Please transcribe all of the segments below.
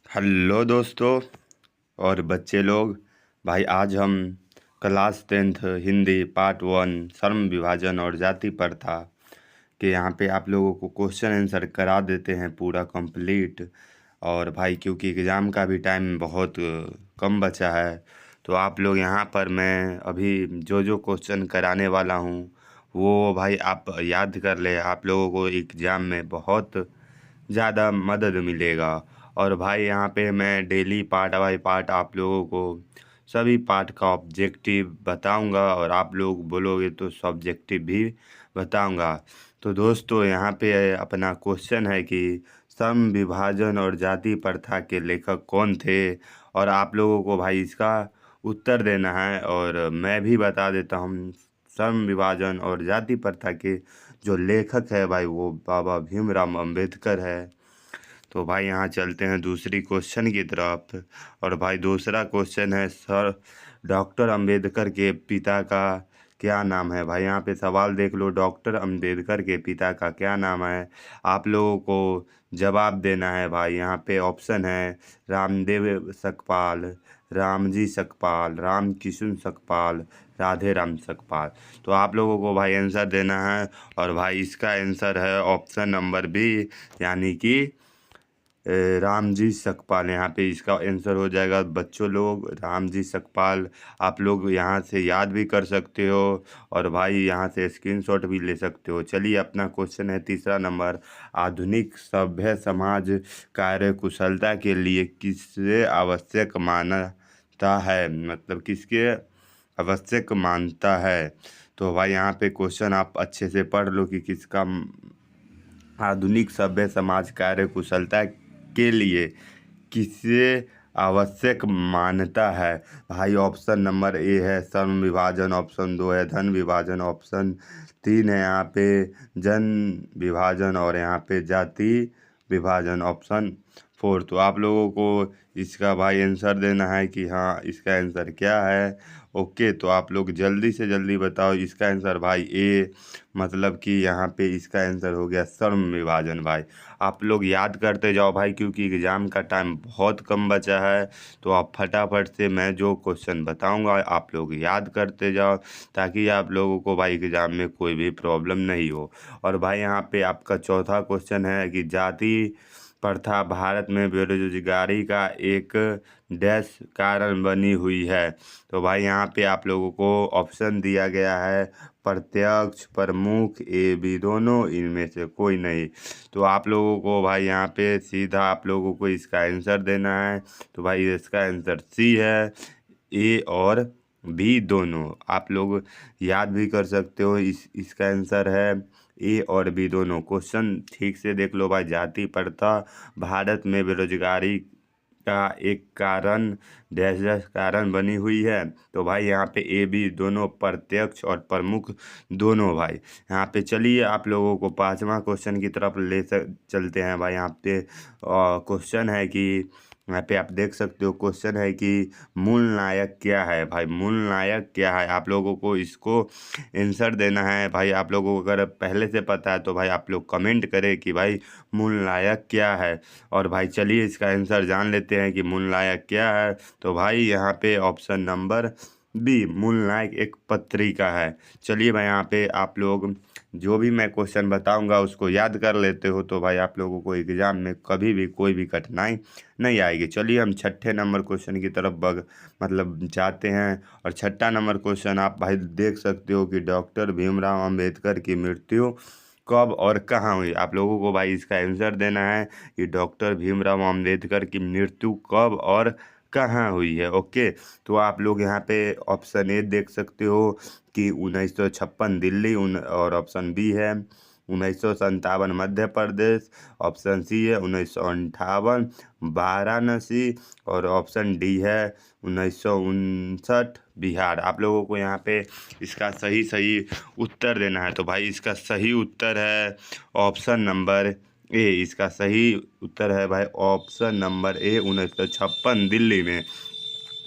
Hello दोस्तों और बच्चे लोग। भाई आज हम क्लास 10th हिंदी पार्ट 1 श्रम विभाजन और जाति प्रथा के यहाँ पे आप लोगों को क्वेश्चन आंसर करा देते हैं पूरा कंप्लीट। और भाई क्योंकि एग्ज़ाम का भी टाइम बहुत कम बचा है, तो आप लोग यहाँ पर मैं अभी जो जो क्वेश्चन कराने वाला हूँ वो भाई आप याद कर ले। आप लोगों को एग्ज़ाम में बहुत ज़्यादा मदद मिलेगा। और भाई यहाँ पे मैं डेली पार्ट बाय पार्ट आप लोगों को सभी पार्ट का ऑब्जेक्टिव बताऊंगा और आप लोग बोलोगे तो सब्जेक्टिव भी बताऊंगा। तो दोस्तों यहाँ पे अपना क्वेश्चन है कि श्रम विभाजन और जाति प्रथा के लेखक कौन थे, और आप लोगों को भाई इसका उत्तर देना है। और मैं भी बता देता हूँ, श्रम विभाजन और जाति प्रथा के जो लेखक है भाई वो बाबा भीमराव अंबेडकर है। तो भाई यहाँ चलते हैं दूसरी क्वेश्चन की तरफ। और भाई दूसरा क्वेश्चन है, सर डॉक्टर अंबेडकर के पिता का क्या नाम है। भाई यहाँ पे सवाल देख लो, डॉक्टर अंबेडकर के पिता का क्या नाम है। आप लोगों को जवाब देना है। भाई यहाँ पे ऑप्शन है रामदेव सकपाल, रामजी सकपाल, राम किशुन सकपाल, राधे राम सकपाल। तो आप लोगों को भाई आंसर देना है। और भाई इसका आंसर है ऑप्शन नंबर बी, यानी कि रामजी सकपाल। यहाँ पे इसका आंसर हो जाएगा बच्चों लोग, रामजी सकपाल। आप लोग यहाँ से याद भी कर सकते हो और भाई यहाँ से स्क्रीनशॉट भी ले सकते हो। चलिए अपना क्वेश्चन है तीसरा नंबर, आधुनिक सभ्य समाज कार्य कुशलता के लिए किसे आवश्यक मानता है, मतलब किसके आवश्यक मानता है। तो भाई यहाँ पे क्वेश्चन आप अच्छे से पढ़ लो कि किसका आधुनिक सभ्य समाज कार्य कुशलता के लिए किसे आवश्यक मानता है। भाई ऑप्शन नंबर ए है श्रम विभाजन, ऑप्शन 2 है धन विभाजन, ऑप्शन 3 है यहाँ पे जन विभाजन, और यहाँ पे जाति विभाजन ऑप्शन 4। तो आप लोगों को इसका भाई आंसर देना है कि हाँ इसका आंसर क्या है। ओके, तो आप लोग जल्दी से जल्दी बताओ इसका आंसर। भाई ए, मतलब कि यहाँ पे इसका आंसर हो गया श्रम विभाजन। भाई आप लोग याद करते जाओ भाई, क्योंकि एग्ज़ाम का टाइम बहुत कम बचा है। तो आप फटाफट से मैं जो क्वेश्चन बताऊंगा आप लोग याद करते जाओ, ताकि आप लोगों को भाई एग्ज़ाम में कोई भी प्रॉब्लम नहीं हो। और भाई यहाँ पे आपका चौथा क्वेश्चन है कि जाति प्रथा भारत में बेरोजगारी का एक डैश कारण बनी हुई है। तो भाई यहाँ पे आप लोगों को ऑप्शन दिया गया है प्रत्यक्ष, प्रमुख, ए बी दोनों, इनमें से कोई नहीं। तो आप लोगों को भाई यहाँ पे सीधा आप लोगों को इसका आंसर देना है। तो भाई इसका आंसर सी है, ए और बी दोनों। आप लोग याद भी कर सकते हो, इसका आंसर है ए और बी दोनों। क्वेश्चन ठीक से देख लो भाई, जाति प्रथा भारत में बेरोजगारी का एक कारण डैश डैश कारण बनी हुई है। तो भाई यहाँ पे ए बी दोनों, प्रत्यक्ष और प्रमुख दोनों। भाई यहाँ पे चलिए आप लोगों को पांचवा क्वेश्चन की तरफ चलते हैं। भाई यहाँ पे क्वेश्चन है कि यहाँ पे आप देख सकते हो, क्वेश्चन है कि मूल नायक क्या है। भाई मूल नायक क्या है, आप लोगों को इसको आंसर देना है। भाई आप लोगों को अगर पहले से पता है तो भाई आप लोग कमेंट करें कि भाई मूल नायक क्या है। और भाई चलिए इसका आंसर जान लेते हैं कि मूल नायक क्या है। तो भाई यहाँ पे ऑप्शन नंबर बी, मूल नायक एक पत्रिका है। चलिए भाई यहाँ पे आप लोग जो भी मैं क्वेश्चन बताऊंगा उसको याद कर लेते हो, तो भाई आप लोगों को एग्जाम में कभी भी कोई भी कठिनाई नहीं आएगी। चलिए हम छठे नंबर क्वेश्चन की तरफ मतलब जाते हैं। और छठा नंबर क्वेश्चन आप भाई देख सकते हो कि डॉक्टर भीमराव अंबेडकर की मृत्यु कब और कहाँ हुई। आप लोगों को भाई इसका आंसर देना है कि डॉक्टर भीमराव अंबेडकर की मृत्यु कब और कहाँ हुई है। ओके, तो आप लोग यहाँ पे ऑप्शन ए देख सकते हो कि 1956 दिल्ली, और ऑप्शन बी है 1957 मध्य प्रदेश, ऑप्शन सी है 1958 वाराणसी, और ऑप्शन डी है 1959 बिहार। आप लोगों को यहाँ पे इसका सही सही उत्तर देना है। तो भाई इसका सही उत्तर है ऑप्शन नंबर ए। इसका सही उत्तर है भाई ऑप्शन नंबर ए, 1956 दिल्ली में।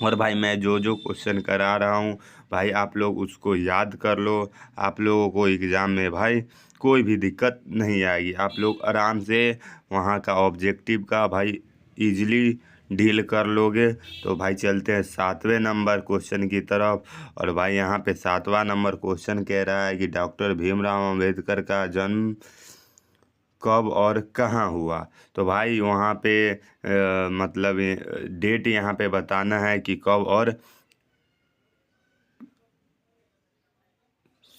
और भाई मैं जो जो क्वेश्चन करा रहा हूँ भाई आप लोग उसको याद कर लो। आप लोगों को एग्ज़ाम में भाई कोई भी दिक्कत नहीं आएगी। आप लोग आराम से वहाँ का ऑब्जेक्टिव का भाई इजीली डील कर लोगे। तो भाई चलते हैं 7वें नंबर क्वेश्चन की तरफ। और भाई यहाँ पे 7वां नंबर क्वेश्चन कह रहा है कि डॉक्टर भीमराव अंबेडकर का जन्म कब और कहाँ हुआ। तो भाई वहाँ पे मतलब डेट यहाँ पे बताना है कि कब और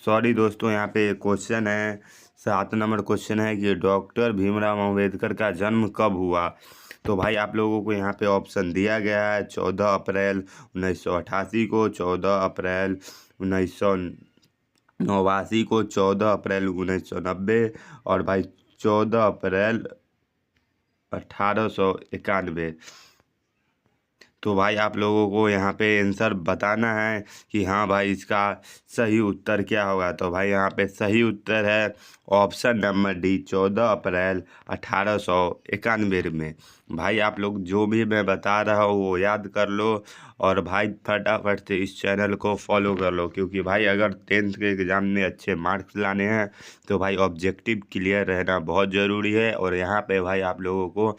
सॉरी दोस्तों, यहाँ पे क्वेश्चन है 7 नंबर क्वेश्चन है कि डॉक्टर भीमराव अंबेडकर का जन्म कब हुआ। तो भाई आप लोगों को यहाँ पे ऑप्शन दिया गया है 14 अप्रैल 1988 को, 14 अप्रैल 1989 को, 14 अप्रैल 1990 और भाई 14 अप्रैल 1891। तो भाई आप लोगों को यहाँ पे आंसर बताना है कि हाँ भाई इसका सही उत्तर क्या होगा। तो भाई यहाँ पे सही उत्तर है ऑप्शन नंबर डी 14 अप्रैल 1891 में। भाई आप लोग जो भी मैं बता रहा हूँ वो याद कर लो और भाई फटाफट से इस चैनल को फॉलो कर लो, क्योंकि भाई अगर 10th के एग्ज़ाम में अच्छे मार्क्स लाने हैं तो भाई ऑब्जेक्टिव क्लियर रहना बहुत ज़रूरी है। और यहाँ पे भाई आप लोगों को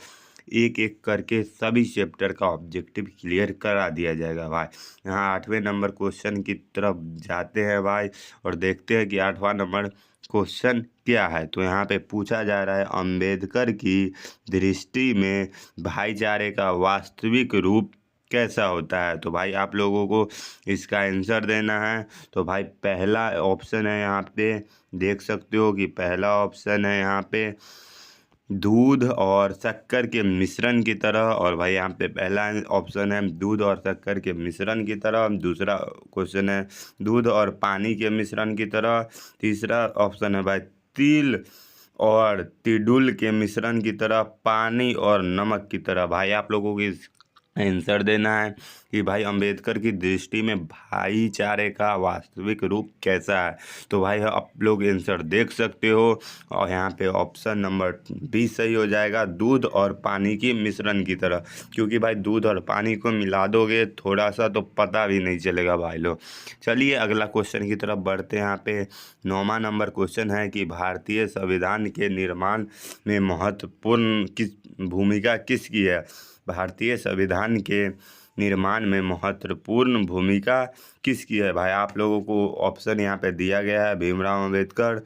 एक एक करके सभी चैप्टर का ऑब्जेक्टिव क्लियर करा दिया जाएगा। भाई यहाँ 8वें नंबर क्वेश्चन की तरफ जाते हैं भाई और देखते हैं कि 8वां नंबर क्वेश्चन क्या है। तो यहाँ पे पूछा जा रहा है अंबेडकर की दृष्टि में भाईचारे का वास्तविक रूप कैसा होता है। तो भाई आप लोगों को इसका आंसर देना है। तो भाई पहला ऑप्शन है यहाँ पे, देख सकते हो कि पहला ऑप्शन है यहाँ पे दूध और शक्कर के मिश्रण की तरह। और भाई यहाँ पे पहला ऑप्शन है दूध और शक्कर के मिश्रण की तरह। दूसरा क्वेश्चन है दूध और पानी के मिश्रण की तरह। तीसरा ऑप्शन है भाई तिल और तिडुल के मिश्रण की तरह, पानी और नमक की तरह। भाई आप लोगों को आंसर देना है कि भाई अंबेडकर की दृष्टि में भाईचारे का वास्तविक रूप कैसा है। तो भाई आप लोग आंसर देख सकते हो और यहाँ पे ऑप्शन नंबर बी सही हो जाएगा, दूध और पानी की मिश्रण की तरह। क्योंकि भाई दूध और पानी को मिला दोगे थोड़ा सा तो पता भी नहीं चलेगा भाई लोग। चलिए अगला क्वेश्चन की तरफ बढ़ते हैं। यहाँ पे 9वां नंबर क्वेश्चन है कि भारतीय संविधान के निर्माण में महत्वपूर्ण भूमिका किसकी है। भारतीय संविधान के निर्माण में महत्वपूर्ण भूमिका किसकी है। भाई आप लोगों को ऑप्शन यहाँ पे दिया गया है भीमराव अंबेडकर,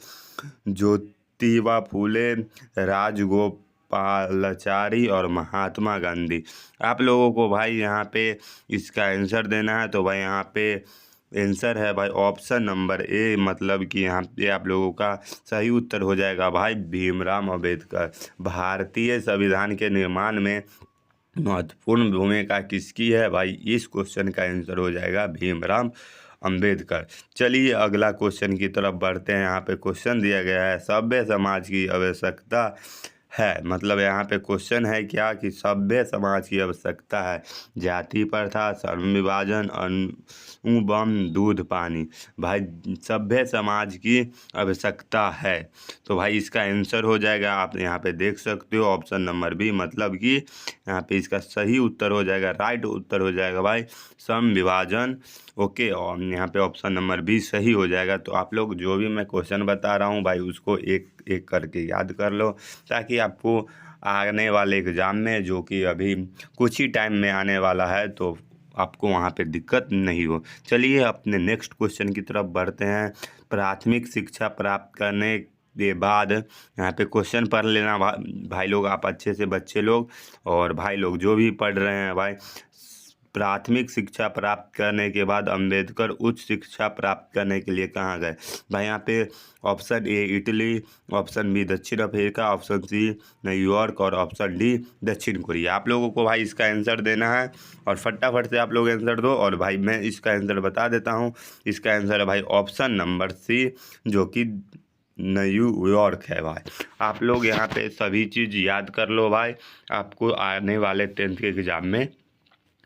ज्योतिबा फूले, राजगोपालाचारी और महात्मा गांधी। आप लोगों को भाई यहाँ पे इसका आंसर देना है। तो भाई यहाँ पे आंसर है भाई ऑप्शन नंबर ए, मतलब कि यहाँ पे आप लोगों का सही उत्तर हो जाएगा भाई भीमराव अंबेडकर। भारतीय संविधान के निर्माण में महत्वपूर्ण भूमिका किसकी है। भाई इस क्वेश्चन का आंसर हो जाएगा भीमराव अंबेडकर। चलिए अगला क्वेश्चन की तरफ बढ़ते हैं। यहाँ पे क्वेश्चन दिया गया है सभ्य समाज की आवश्यकता है। मतलब यहाँ पे क्वेश्चन है क्या कि सभ्य समाज की आवश्यकता है जाति प्रथा, श्रम विभाजन, अणु बम, दूध पानी। भाई सभ्य समाज की आवश्यकता है। तो भाई इसका आंसर हो जाएगा, आप यहाँ पे देख सकते हो ऑप्शन नंबर बी, मतलब कि यहाँ पे इसका सही उत्तर हो जाएगा, राइट उत्तर हो जाएगा भाई श्रम विभाजन। ओके, और यहाँ पे ऑप्शन नंबर बी सही हो जाएगा। तो आप लोग जो भी मैं क्वेश्चन बता रहा हूँ भाई उसको एक एक करके याद कर लो, ताकि आपको आने वाले एग्ज़ाम में, जो कि अभी कुछ ही टाइम में आने वाला है, तो आपको वहाँ पे दिक्कत नहीं हो। चलिए अपने नेक्स्ट क्वेश्चन की तरफ बढ़ते हैं। प्राथमिक शिक्षा प्राप्त करने के बाद यहाँ पे क्वेश्चन पढ़ लेना भाई लोग, आप अच्छे से बच्चे लोग और भाई लोग जो भी पढ़ रहे हैं। भाई प्राथमिक शिक्षा प्राप्त करने के बाद अंबेडकर उच्च शिक्षा प्राप्त करने के लिए कहाँ गए। भाई यहाँ पे option A Italy, option B दक्षिण अफ्रीका, ऑप्शन सी न्यूयॉर्क और ऑप्शन डी दक्षिण कोरिया। आप लोगों को भाई इसका आंसर देना है और फटाफट से आप लोग आंसर दो। और भाई मैं इसका आंसर बता देता हूँ, इसका आंसर है भाई ऑप्शन नंबर सी, जो कि न्यूयॉर्क है। भाई आप लोग यहाँ पे सभी चीज़ याद कर लो भाई, आपको आने वाले 10th के एग्ज़ाम में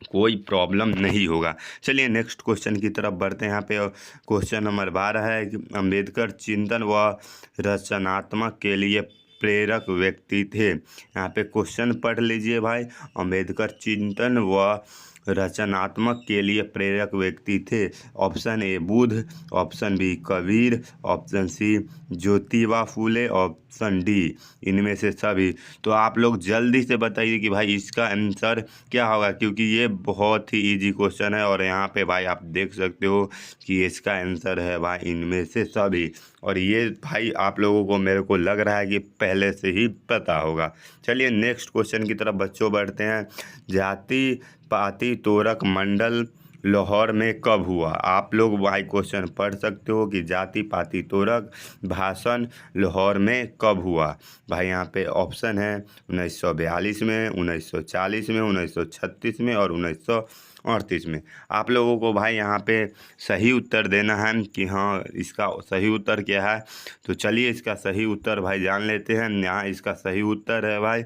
कोई प्रॉब्लम नहीं होगा। चलिए नेक्स्ट क्वेश्चन की तरफ बढ़ते हैं। यहाँ पे क्वेश्चन नंबर 12 है कि अंबेडकर चिंतन व रचनात्मक के लिए प्रेरक व्यक्ति थे। यहाँ पे क्वेश्चन पढ़ लीजिए भाई, अंबेडकर चिंतन व रचनात्मक के लिए प्रेरक व्यक्ति थे? Option A Buddha, option B Kabir, option C Jyotiba Phule, option D इनमें से सभी। तो आप लोग जल्दी से बताइए कि भाई इसका आंसर क्या होगा, क्योंकि ये बहुत ही इजी क्वेश्चन है और यहाँ पे भाई आप देख सकते हो कि इसका आंसर है भाई इनमें से सभी। और ये भाई आप लोगों को, मेरे को लग रहा है कि पहले से ही पता होगा। चलिए नेक्स्ट क्वेश्चन की तरफ बच्चों बढ़ते हैं। जाति पाति तोरक मंडल लाहौर में कब हुआ? आप लोग भाई क्वेश्चन पढ़ सकते हो कि जाति पाति तोरक भाषण लाहौर में कब हुआ। भाई यहाँ पे ऑप्शन है 1942 में, 1940 में, 1936 में और 1938 में। आप लोगों को भाई यहाँ पे सही उत्तर देना है कि हाँ इसका सही उत्तर क्या है। तो चलिए इसका सही उत्तर भाई जान लेते हैं। यहाँ इसका सही उत्तर है भाई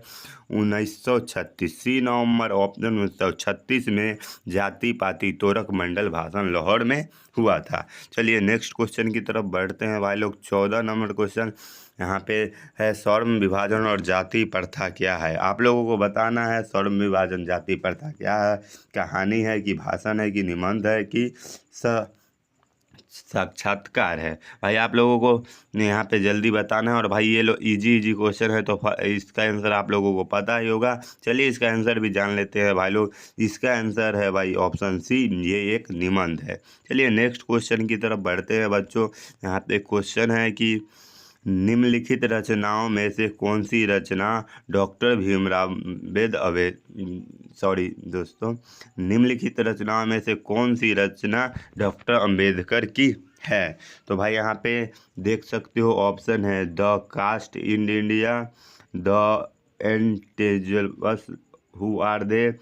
1936। सी नवंबर ऑप्शन 1936 में जाति पाति तोरक मंडल भाषण लाहौर में हुआ था। चलिए नेक्स्ट क्वेश्चन की तरफ बढ़ते हैं भाई लोग। 14 नंबर क्वेश्चन यहाँ पे है, स्वर्ण विभाजन और जाति प्रथा क्या है? आप लोगों को बताना है स्वर्ण विभाजन जाति प्रथा क्या है। कहानी है कि भाषण है कि निबंध है कि साक्षात्कार है? भाई आप लोगों को यहाँ पे जल्दी बताना है। और भाई ये लो इजी इजी क्वेश्चन है तो इसका आंसर आप लोगों को पता ही होगा। चलिए इसका आंसर भी जान लेते हैं भाई लोग। इसका आंसर है भाई ऑप्शन सी, ये एक निबंध है। चलिए नेक्स्ट क्वेश्चन की तरफ बढ़ते हैं बच्चों। यहाँ पे क्वेश्चन है कि निम्नलिखित रचनाओं में से कौन सी रचना डॉक्टर भीमराव सॉरी दोस्तों, निम्नलिखित रचनाओं में से कौन सी रचना डॉक्टर अंबेडकर की है? तो भाई यहाँ पे देख सकते हो ऑप्शन है the caste in India, the एंटेजल्स, हु आर दे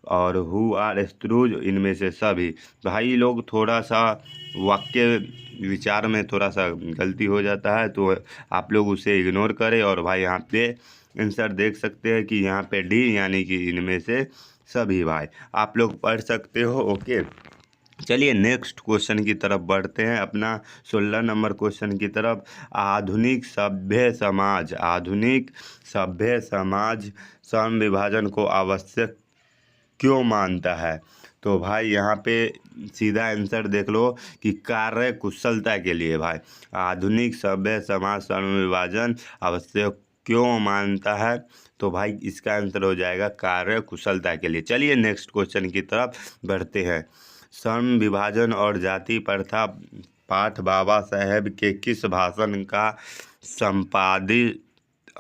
और हु आर स्क्रूज, इनमें से सभी। भाई लोग थोड़ा सा वाक्य विचार में थोड़ा सा गलती हो जाता है तो आप लोग उसे इग्नोर करें। और भाई यहाँ पे आंसर देख सकते हैं कि यहाँ पे डी यानी कि इनमें से सभी। भाई आप लोग पढ़ सकते हो। ओके चलिए नेक्स्ट क्वेश्चन की तरफ बढ़ते हैं अपना 16 नंबर क्वेश्चन की तरफ। आधुनिक सभ्य समाज स्वर्ण विभाजन को आवश्यक क्यों मानता है? तो भाई यहाँ पे सीधा आंसर देख लो कि कार्य कुशलता के लिए। भाई आधुनिक सभ्य समाज स्वर्ण विभाजन आवश्यक क्यों मानता है? तो भाई इसका आंसर हो जाएगा कार्य कुशलता के लिए। चलिए नेक्स्ट क्वेश्चन की तरफ बढ़ते हैं। स्वर्ण विभाजन और जाति प्रथा पाठ बाबा साहेब के किस भाषण का संपादित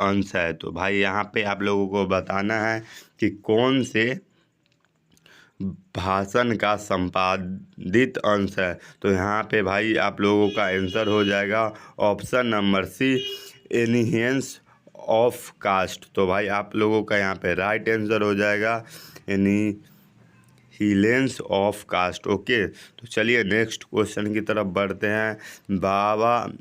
अंश है? तो भाई यहाँ पे आप लोगों को बताना है कि कौन से भाषण का संपादित अंश है। तो यहाँ पे भाई आप लोगों का आंसर हो जाएगा option number C, enhance of caste. तो भाई आप लोगों का यहाँ पे राइट आंसर हो जाएगा एनहिलेंस ऑफ कास्ट। ओके तो चलिए नेक्स्ट क्वेश्चन की तरफ बढ़ते हैं। बाबा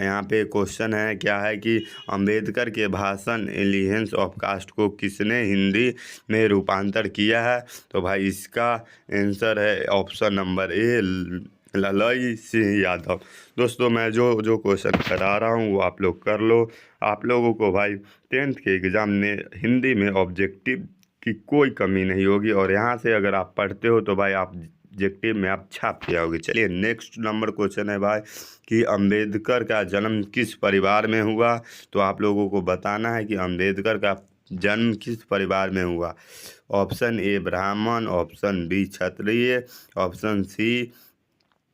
यहाँ पे क्वेश्चन है क्या है कि अंबेडकर के भाषण एलिहेंस ऑफ कास्ट को किसने हिंदी में रूपांतर किया है? तो भाई इसका आंसर है ऑप्शन नंबर ए, ललई सिंह यादव। दोस्तों मैं जो जो क्वेश्चन करा रहा हूँ वो आप लोग कर लो। आप लोगों को भाई 10th के एग्ज़ाम में हिंदी में ऑब्जेक्टिव की कोई कमी नहीं होगी और यहाँ से अगर आप पढ़ते हो तो भाई आप ऑब्जेक्टिव में आप छाप के आओगे। चलिए नेक्स्ट नंबर क्वेश्चन है भाई कि अंबेडकर का जन्म किस परिवार में हुआ? तो आप लोगों को बताना है कि अंबेडकर का जन्म किस परिवार में हुआ। ऑप्शन ए ब्राह्मण, ऑप्शन बी क्षत्रिय, ऑप्शन सी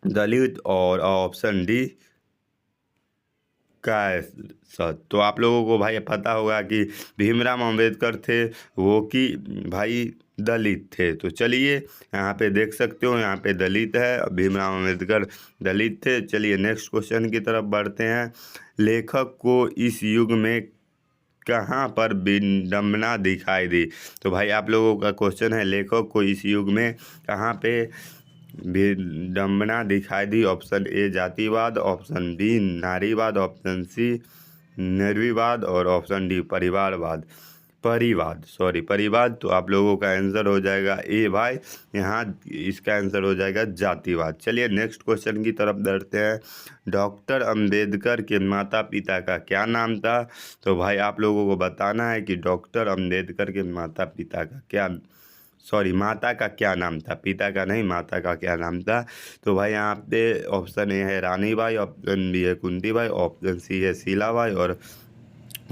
दलित और ऑप्शन डी का। तो आप लोगों को भाई पता होगा कि भीमराव अंबेडकर थे वो कि भाई दलित थे। तो चलिए यहाँ पे देख सकते हो यहाँ पे दलित है, भीमराव अंबेडकर दलित थे। चलिए नेक्स्ट क्वेश्चन की तरफ बढ़ते हैं। लेखक को इस युग में कहाँ पर विडंबना दिखाई दी? तो भाई आप लोगों का क्वेश्चन है लेखक को इस युग में कहाँ पे विडंबना दिखाई दी? ऑप्शन ए जातिवाद, ऑप्शन बी नारीवाद, ऑप्शन सी निर्विवाद और ऑप्शन डी परिवाद। तो आप लोगों का आंसर हो जाएगा ए भाई, यहाँ इसका आंसर हो जाएगा जातिवाद। चलिए नेक्स्ट क्वेश्चन की तरफ बढ़ते हैं। डॉक्टर अंबेडकर के माता पिता का क्या नाम था? तो भाई आप लोगों को बताना है कि डॉक्टर अंबेडकर के माता पिता का क्या सॉरी, माता का क्या नाम था, पिता का नहीं, माता का क्या नाम था। तो भाई यहाँ पे ऑप्शन ए है रानी बाई, ऑप्शन बी है कुंती बाई, ऑप्शन सी है शीला बाई और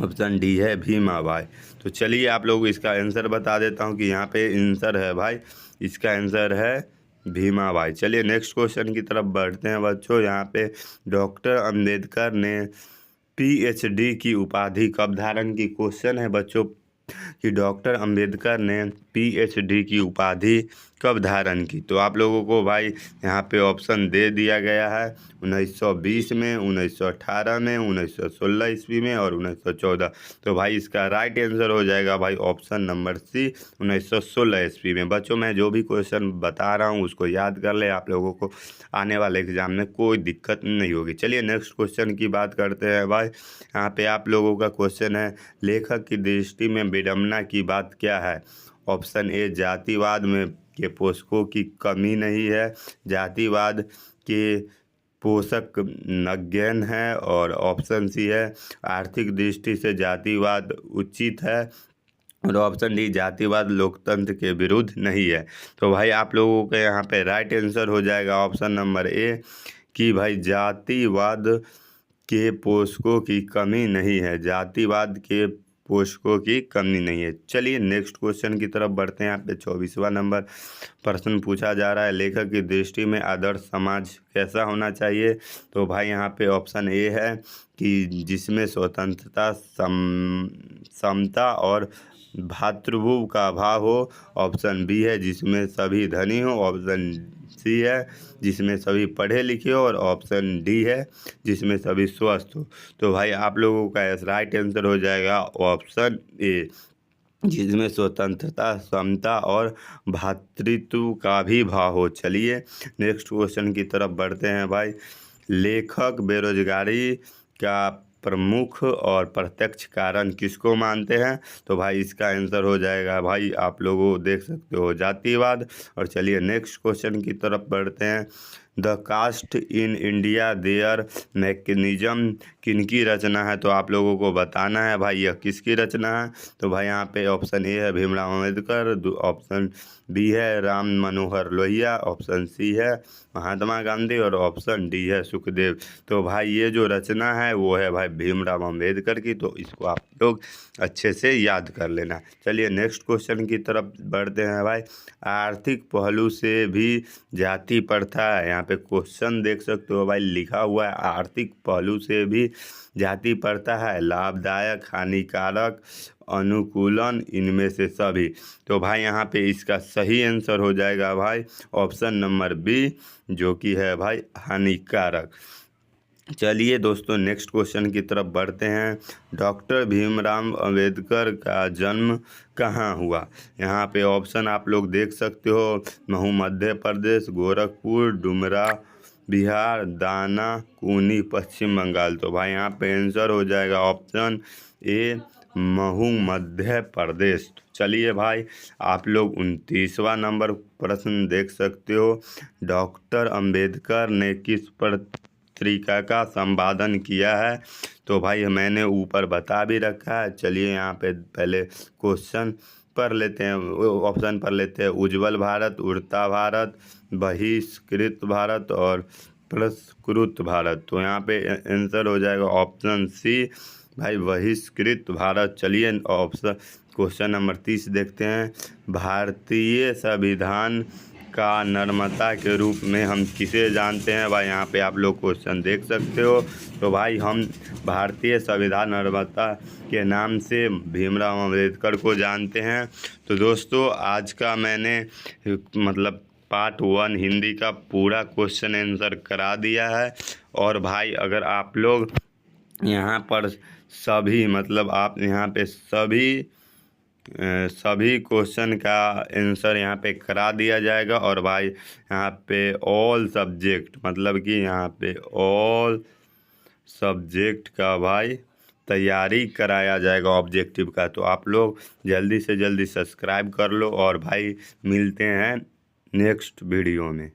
ऑप्शन डी है भीमा बाई। तो चलिए आप लोग इसका आंसर बता देता हूँ कि यहाँ पे आंसर है भाई, इसका आंसर है भीमा बाई। चलिए नेक्स्ट क्वेश्चन की तरफ बढ़ते हैं बच्चों। यहाँ पे डॉक्टर अंबेडकर ने पीएचडी की उपाधि कब धारण की, क्वेश्चन है बच्चों कि डॉक्टर अंबेडकर ने पीएचडी की उपाधि कब धारण की। तो आप लोगों को भाई यहाँ पे ऑप्शन दे दिया गया है 1920 में, 1918 में, 1916 ईस्वी में और 1914। तो भाई इसका राइट आंसर हो जाएगा भाई ऑप्शन नंबर सी, 1916 ईस्वी में। बच्चों मैं जो भी क्वेश्चन बता रहा हूँ उसको याद कर ले, आप लोगों को आने वाले एग्जाम में कोई दिक्कत नहीं होगी। चलिए नेक्स्ट क्वेश्चन की बात करते हैं भाई। यहाँ पे आप लोगों का क्वेश्चन है लेखक की दृष्टि में विडंबना की बात क्या है। ऑप्शन ए जातिवाद में के पोषकों की कमी नहीं है, जातिवाद के पोषक नगण्य है और ऑप्शन सी है आर्थिक दृष्टि से जातिवाद उचित है और ऑप्शन डी जातिवाद लोकतंत्र के विरुद्ध नहीं है। तो भाई आप लोगों के यहाँ पे राइट आंसर हो जाएगा ऑप्शन नंबर ए कि भाई जातिवाद के पोषकों की कमी नहीं है, जातिवाद के पोषकों की कमी नहीं है। चलिए नेक्स्ट क्वेश्चन की तरफ बढ़ते हैं। यहाँ पे 24वां नंबर प्रश्न पूछा जा रहा है लेखक की दृष्टि में आदर्श समाज कैसा होना चाहिए। तो भाई यहाँ पे ऑप्शन ए है कि जिसमें स्वतंत्रता, समता और भातृभूव का अभाव हो। ऑप्शन बी है जिसमें सभी धनी हो। ऑप्शन सी है जिसमें सभी पढ़े लिखे हो और ऑप्शन डी है जिसमें सभी स्वस्थ हो। तो भाई आप लोगों का राइट आंसर हो जाएगा ऑप्शन ए जिसमें स्वतंत्रता, समता और भ्रातृत्व का भी भाव हो। चलिए नेक्स्ट क्वेश्चन की तरफ बढ़ते हैं भाई। लेखक बेरोजगारी का प्रमुख और प्रत्यक्ष कारण किसको मानते हैं। तो भाई इसका आंसर हो जाएगा भाई आप लोगों देख सकते हो जातिवाद। और चलिए नेक्स्ट क्वेश्चन की तरफ बढ़ते हैं। The caste in India their mechanism किनकी रचना है। तो आप लोगों को बताना है भाई यह किसकी रचना है। तो भाई यहाँ पे ऑप्शन ए है भीमराव अम्बेडकर, ऑप्शन बी है राम मनोहर लोहिया, ऑप्शन सी है महात्मा गांधी और ऑप्शन डी है सुखदेव। तो भाई ये जो रचना है वो है भाई भीमराव अम्बेडकर की, तो इसको आप लोग अच्छे से याद कर लेना। चलिए नेक्स्ट क्वेश्चन की तरफ बढ़ते हैं भाई। आर्थिक पहलू से भी जाति प्रथा है, यहाँ पे क्वेश्चन देख सकते हो भाई लिखा हुआ है आर्थिक पहलू से भी जाति प्रथा है, लाभदायक, हानिकारक, अनुकूलन, इनमें से सभी। तो भाई यहाँ पे इसका सही आंसर हो जाएगा भाई ऑप्शन नंबर बी जो कि है भाई हानिकारक। चलिए दोस्तों नेक्स्ट क्वेश्चन की तरफ बढ़ते हैं। डॉक्टर भीमराव अंबेडकर का जन्म कहाँ हुआ। यहाँ पे ऑप्शन आप लोग देख सकते हो महू मध्य प्रदेश, गोरखपुर, डुमरा बिहार, दाना कूनी पश्चिम बंगाल। तो भाई यहाँ पे आंसर हो जाएगा ऑप्शन ए महू मध्य प्रदेश। चलिए भाई आप लोग 29वां नंबर प्रश्न देख सकते हो। डॉक्टर अंबेडकर ने किस पत्रिका का संपादन किया है। तो भाई मैंने ऊपर बता भी रखा है। चलिए यहाँ पे पहले क्वेश्चन पढ़ लेते हैं, ऑप्शन पढ़ लेते हैं। उज्जवल भारत, उड़ता भारत, बहिष्कृत भारत और पुरस्कृत भारत। तो यहाँ पे आंसर हो जाएगा ऑप्शन सी भाई बहिष्कृत भारत। चलिए ऑप्शन क्वेश्चन नंबर 30 देखते हैं। भारतीय संविधान का निर्माता के रूप में हम किसे जानते हैं। भाई यहाँ पे आप लोग क्वेश्चन देख सकते हो। तो भाई हम भारतीय संविधान निर्माता के नाम से भीमराव अम्बेडकर को जानते हैं। तो दोस्तों आज का मैंने मतलब पार्ट 1 हिंदी का पूरा क्वेश्चन आंसर करा दिया है। और भाई अगर आप लोग यहाँ पर सभी मतलब आप यहाँ पे सभी क्वेश्चन का आंसर यहाँ पे करा दिया जाएगा। और भाई यहाँ पे ऑल सब्जेक्ट मतलब कि यहाँ पे ऑल सब्जेक्ट का भाई तैयारी कराया जाएगा ऑब्जेक्टिव का। तो आप लोग जल्दी से जल्दी सब्सक्राइब कर लो और भाई मिलते हैं नेक्स्ट वीडियो में।